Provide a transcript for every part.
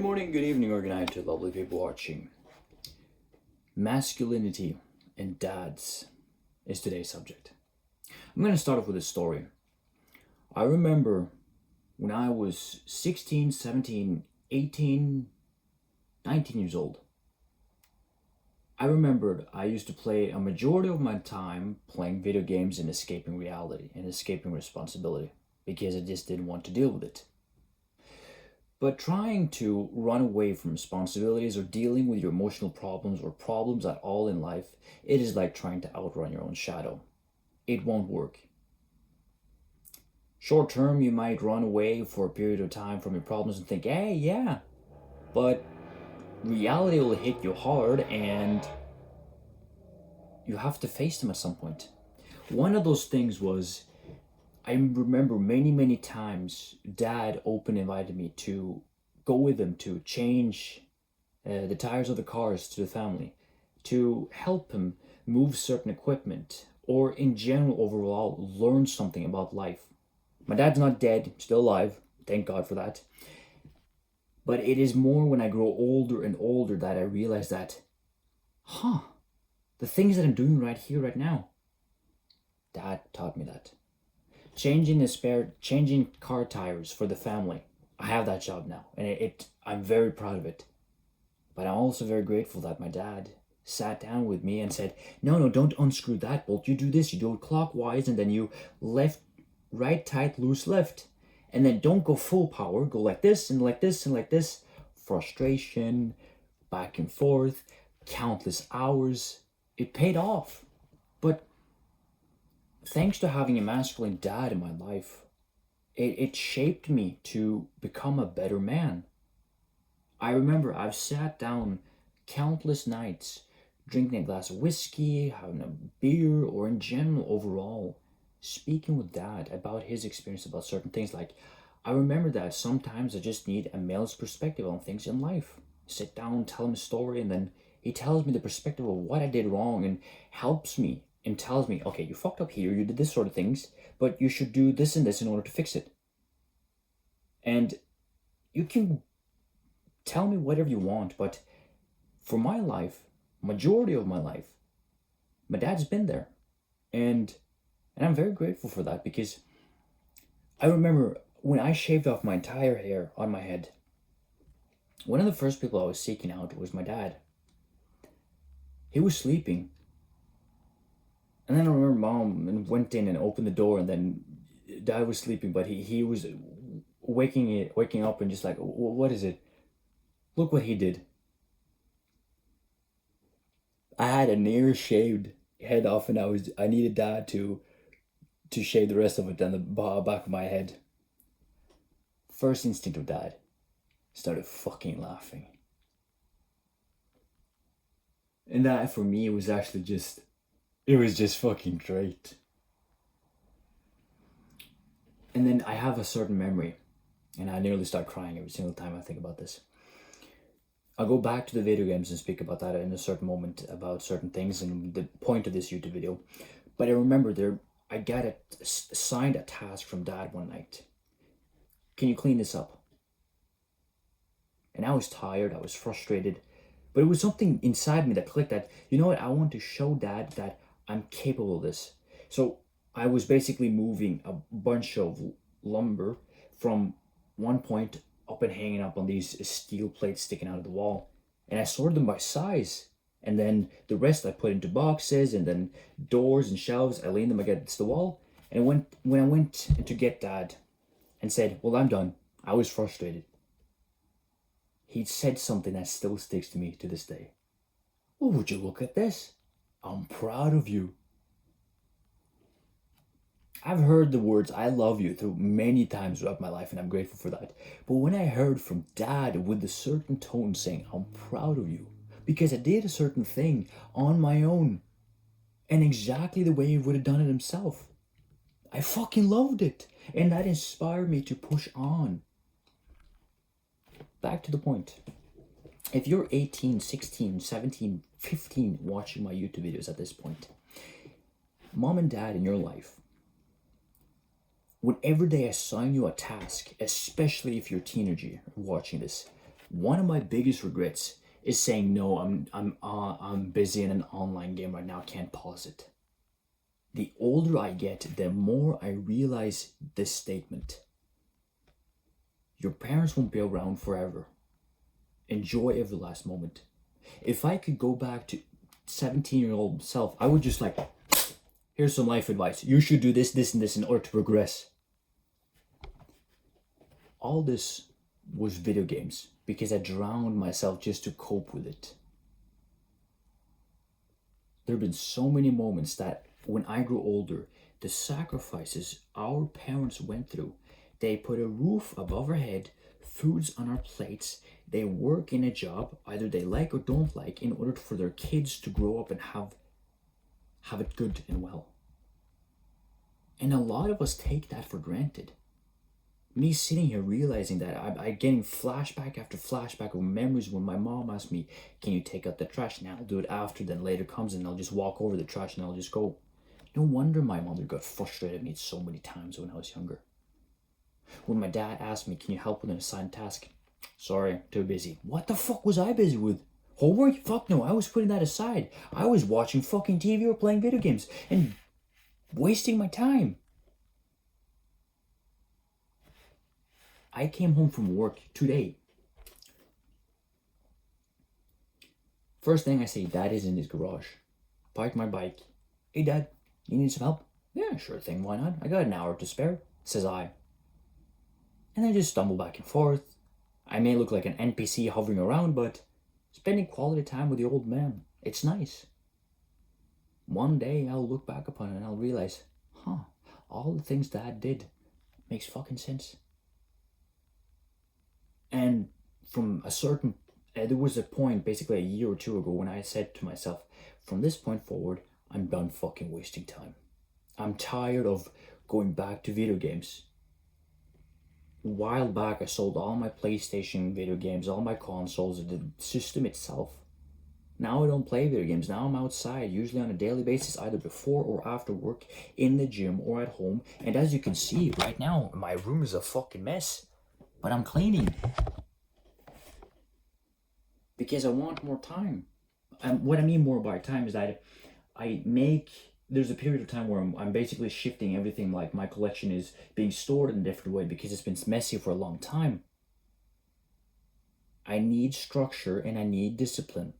morning, good evening, or good night to lovely people watching. Masculinity and dads is today's subject. I'm going to start off with a story. I remember when I was 16, 17, 18, 19 years old. I remembered I used to play a majority of my time playing video games and escaping reality and escaping responsibility because I just didn't want to deal with it. But trying to run away from responsibilities or dealing with your emotional problems or problems at all in life, it is like trying to outrun your own shadow. It won't work. Short term, you might run away for a period of time from your problems and think, hey, yeah, but reality will hit you hard and you have to face them at some point. One of those things was, I remember many times Dad open invited me to go with him to change the tires of the cars to the family, to help him move certain equipment, or in general overall learn something about life. My dad's not dead, still alive, thank God for that. But it is more when I grow older and older that I realize that, the things that I'm doing right here, right now, Dad taught me that. Changing car tires for the family. I have that job now, and I'm very proud of it. But I'm also very grateful that my dad sat down with me and said, no, don't unscrew that bolt. You do this, you do it clockwise, and then you right tight, loose left. And then don't go full power, go like this and like this and like this. Frustration, back and forth, countless hours. It paid off. But thanks to having a masculine dad in my life, it shaped me to become a better man. I remember I've sat down countless nights drinking a glass of whiskey, having a beer, or in general overall, speaking with Dad about his experience about certain things. Like, I remember that sometimes I just need a male's perspective on things in life. Sit down, tell him a story, and then he tells me the perspective of what I did wrong and helps me and tells me, okay, you fucked up here, you did this sort of things, but you should do this and this in order to fix it. And you can tell me whatever you want, but for my life, majority of my life, my dad's been there. And I'm very grateful for that, because I remember when I shaved off my entire hair on my head, one of the first people I was seeking out was my dad. He was sleeping. And then I remember Mom went in and opened the door, and then Dad was sleeping, but he was waking up and just like, what is it? Look what he did. I had a near shaved head off, and I needed Dad to shave the rest of it down the back of my head. First instinct of Dad, started fucking laughing. And that for me was actually just, it was just fucking great. And then I have a certain memory, and I nearly start crying every single time I think about this. I'll go back to the video games and speak about that in a certain moment, about certain things and the point of this YouTube video. But I remember I got assigned a task from Dad one night. Can you clean this up? And I was tired, I was frustrated, but it was something inside me that clicked that, you know what, I want to show Dad that I'm capable of this. So I was basically moving a bunch of lumber from one point up and hanging up on these steel plates sticking out of the wall. And I sorted them by size. And then the rest I put into boxes, and then doors and shelves, I leaned them against the wall. And when I went to get Dad and said, well, I'm done, I was frustrated. He said something that still sticks to me to this day. Oh, would you look at this? I'm proud of you. I've heard the words I love you through many times throughout my life, and I'm grateful for that. But when I heard from Dad with a certain tone saying, I'm proud of you, because I did a certain thing on my own, and exactly the way he would have done it himself, I fucking loved it. And that inspired me to push on. Back to the point. If you're 18, 16, 17, 15 watching my YouTube videos at this point, Mom and Dad in your life, whenever they assign you a task, especially if you're a teenager watching this, One of my biggest regrets is saying no. I'm busy in an online game right now. I can't pause it. The older I get, the more I realize this statement. Your parents won't be around forever. Enjoy every last moment. If I could go back to 17-year-old self, I would just like, here's some life advice. You should do this, this, and this in order to progress. All this was video games because I drowned myself just to cope with it. There have been so many moments that when I grew older, the sacrifices our parents went through, they put a roof above our head, foods on our plates, they work in a job, either they like or don't like, in order for their kids to grow up and have it good and well. And a lot of us take that for granted. Me sitting here realizing that I'm getting flashback after flashback of memories when my mom asked me, can you take out the trash? And I'll do it after, then later comes and I'll just walk over the trash and I'll just go. No wonder my mother got frustrated at me so many times when I was younger. When my dad asked me, can you help with an assigned task? Sorry, too busy. What the fuck was I busy with? Homework? Fuck no, I was putting that aside. I was watching fucking TV or playing video games and wasting my time. I came home from work today. First thing I see, Dad is in his garage. Parked my bike. Hey Dad, you need some help? Yeah, sure thing, why not? I got an hour to spare, says I. And I just stumble back and forth. I may look like an NPC hovering around, but spending quality time with the old man, it's nice. One day I'll look back upon it and I'll realize, all the things Dad did makes fucking sense. And from a certain, there was a point basically a year or two ago when I said to myself, from this point forward, I'm done fucking wasting time. I'm tired of going back to video games. A while back, I sold all my PlayStation video games, all my consoles, the system itself. Now I don't play video games. Now I'm outside, usually on a daily basis, either before or after work, in the gym or at home. And as you can see, right now, my room is a fucking mess. But I'm cleaning. Because I want more time. What I mean more by time is that there's a period of time where I'm basically shifting everything, like my collection is being stored in a different way because it's been messy for a long time. I need structure and I need discipline.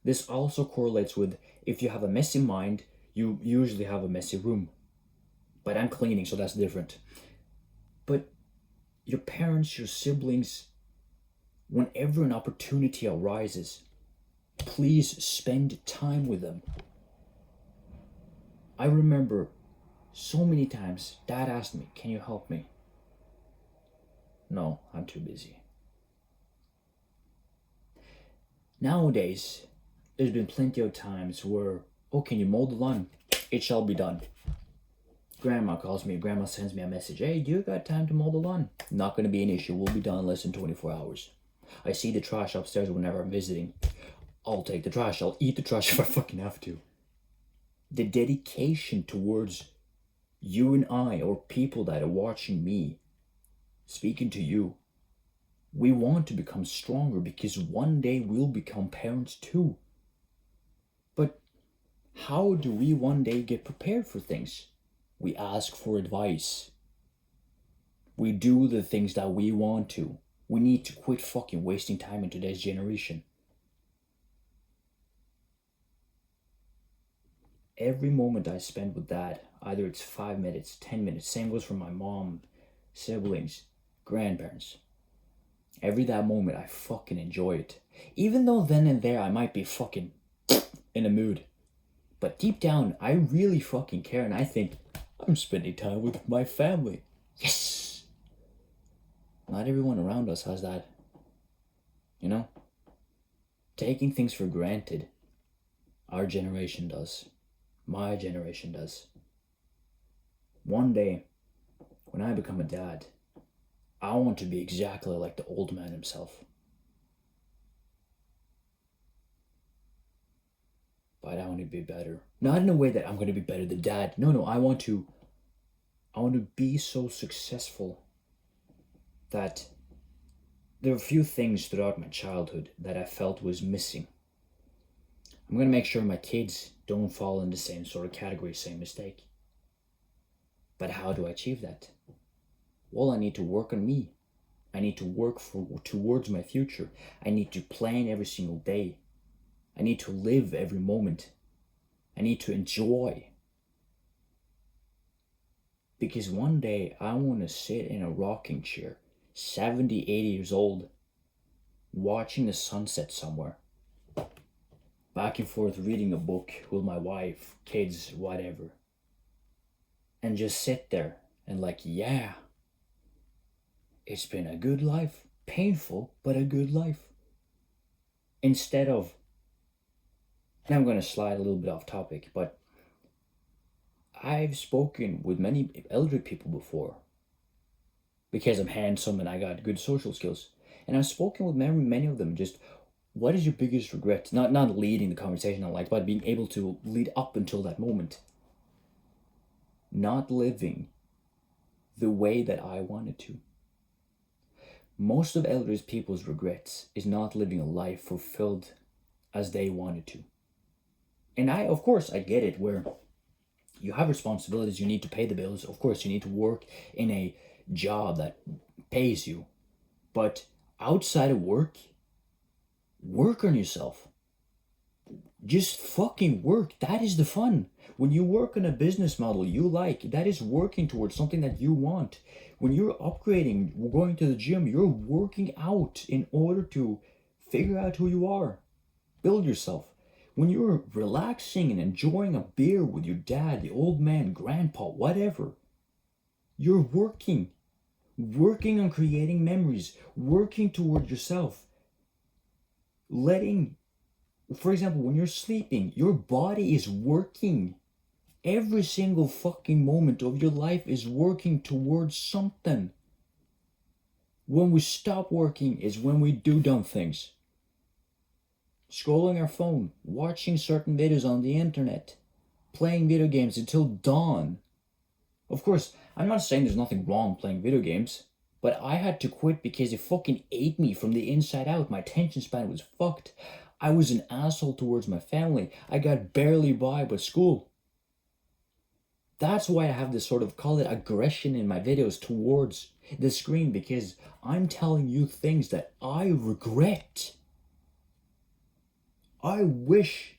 This also correlates with if you have a messy mind, you usually have a messy room. But I'm cleaning, so that's different. But your parents, your siblings, whenever an opportunity arises, please spend time with them. I remember so many times Dad asked me, can you help me? No, I'm too busy. Nowadays, there's been plenty of times where, can you mow the lawn? It shall be done. Grandma calls me, grandma sends me a message. Hey, do you got time to mow the lawn? Not going to be an issue. We'll be done in less than 24 hours. I see the trash upstairs whenever I'm visiting. I'll take the trash. I'll eat the trash if I fucking have to. The dedication towards you and I, or people that are watching me, speaking to you, we want to become stronger because one day we'll become parents too. But how do we one day get prepared for things? We ask for advice. We do the things that we want to. We need to quit fucking wasting time in today's generation. Every moment I spend with Dad, either it's 5 minutes, 10 minutes, same goes for my mom, siblings, grandparents. Every that moment I fucking enjoy it. Even though then and there I might be fucking in a mood. But deep down, I really fucking care and I think, I'm spending time with my family. Yes! Not everyone around us has that. You know? Taking things for granted. Our generation does. My generation does. One day, when I become a dad, I want to be exactly like the old man himself. But I want to be better. Not in a way that I'm going to be better than Dad. No, I want to be so successful that there were a few things throughout my childhood that I felt was missing. I'm gonna make sure my kids don't fall in the same sort of category, same mistake. But how do I achieve that? Well, I need to work on me. I need to work towards my future. I need to plan every single day. I need to live every moment. I need to enjoy. Because one day I want to sit in a rocking chair, 70, 80 years old, watching the sunset somewhere. Back and forth reading a book with my wife, kids, whatever. And just sit there and like, yeah, it's been a good life. Painful, but a good life. Instead of, and I'm going to slide a little bit off topic, but I've spoken with many elderly people before because I'm handsome and I got good social skills. And I've spoken with many of them. Just, what is your biggest regret? Not leading the conversation I like, but being able to lead up until that moment. Not living the way that I wanted to. Most of elderly people's regrets is not living a life fulfilled as they wanted to. And of course, I get it, where you have responsibilities, you need to pay the bills. Of course, you need to work in a job that pays you. But outside of work on yourself. Just fucking work. That is the fun. When you work on a business model you like, that is working towards something that you want. When you're upgrading, going to the gym, you're working out in order to figure out who you are. Build yourself. When you're relaxing and enjoying a beer with your dad, the old man, grandpa, whatever, you're working on creating memories, working toward yourself. For example, when you're sleeping, your body is working. Every single fucking moment of your life is working towards something. When we stop working is when we do dumb things. Scrolling our phone, watching certain videos on the internet, playing video games until dawn. Of course, I'm not saying there's nothing wrong playing video games, but I had to quit because it fucking ate me from the inside out. My attention span was fucked. I was an asshole towards my family. I got barely by with school. That's why I have this sort of, call it aggression in my videos towards the screen, because I'm telling you things that I regret. I wish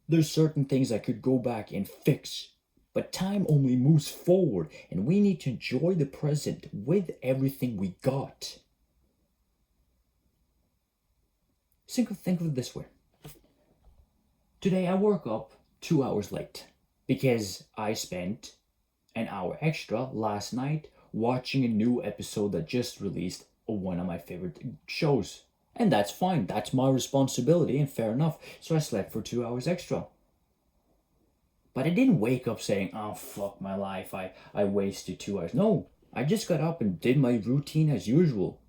there's certain things I could go back and fix. But time only moves forward, and we need to enjoy the present with everything we got. Think of it this way. Today I woke up 2 hours late because I spent an hour extra last night watching a new episode that just released of one of my favorite shows. And that's fine. That's my responsibility, and fair enough. So I slept for 2 hours extra. But I didn't wake up saying, oh, fuck my life, I wasted 2 hours. No, I just got up and did my routine as usual.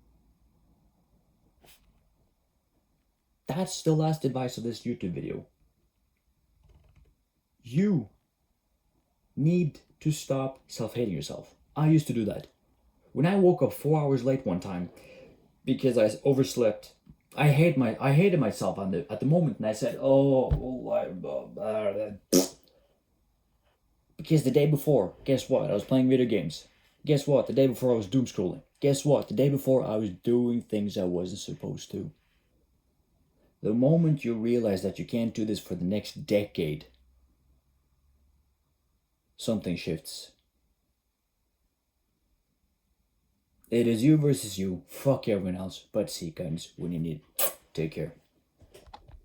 That's the last advice of this YouTube video. You need to stop self-hating yourself. I used to do that. When I woke up 4 hours late one time because I overslept, I hated myself at the moment, and I said, because the day before, guess what? I was playing video games. Guess what? The day before I was doom scrolling. Guess what? The day before I was doing things I wasn't supposed to. The moment you realize that you can't do this for the next decade, something shifts. It is you versus you. Fuck everyone else, but seek guidance when you need it. Take care.